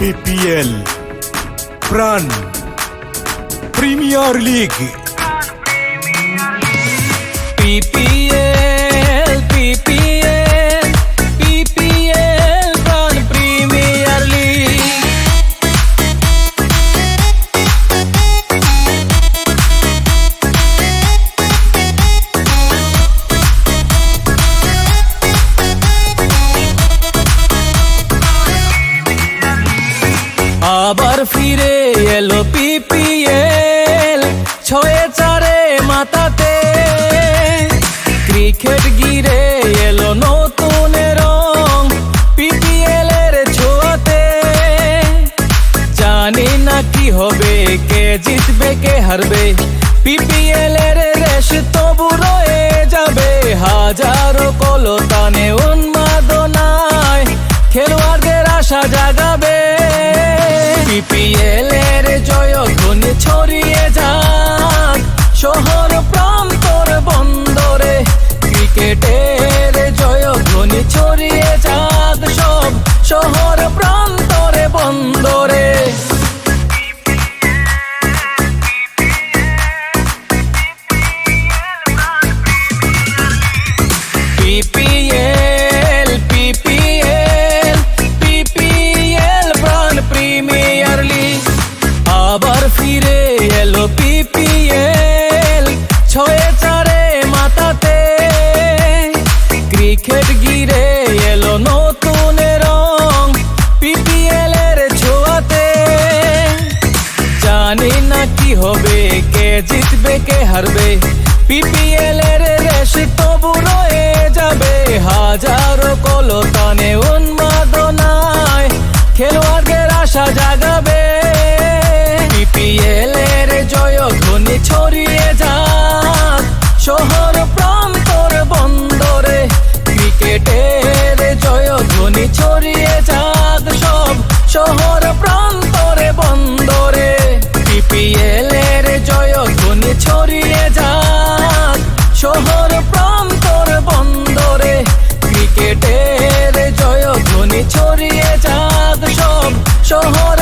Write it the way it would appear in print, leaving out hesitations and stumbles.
BPL প্রাণ premier league. PPL PPL PPL প্রাণ premier league. আবার ফিরে এলো পিপিএল, 6-4 মাতাতে ক্রিকেট গিরে এলো নতুন রং পিপিএল এর ছোঁয়াতে। জানি না কি হবে, কে জিতবে কে হারবে, পিপিএল এর রেশ তবু রয়ে যাবে। হাজারো কলতানে উন্মাদনায় খেলোয়াড়দের আশা জাগাবে। পিপিএল এর জয়ধ্বনি ছড়িয়ে যাক শহর প্রান্তর বন্দরে। ক্রিকেটের জয়ধ্বনি ছড়িয়ে যাক সব শহর প্রান্তরে বন্দরে। পিপিএল পিপিএল পিপিএল প্রাণ প্রিমিয়ার লিগ। আবার ফিরে এলো পিপিএল, 6-4 মাতাতে ক্রিকেট গিরে এলো নতুন রং পিপিএল এর ছোঁয়াতে। জানি না কি হবে, কে জিতবে কে হারবে, পিপিএল এর রেশ তবু রয়ে যাবে। হাজারো কলতানে উন্মাদনায় খেলোয়াড়দের আশা জাগাবে। পিপিএল এর জয়ধ্বনি ছড়িয়ে যাক শহর প্রান্তর বন্দরে। ক্রিকেটের জয়ধ্বনি ছড়িয়ে যাক সব শহর প্রান্তরে বন্দরে। পিপিএল এর জয়ধ্বনি ছড়িয়ে যাক শহর প্রান্তর বন্দরে। ক্রিকেটের জয়ধ্বনি ছড়িয়ে যাক সব শহর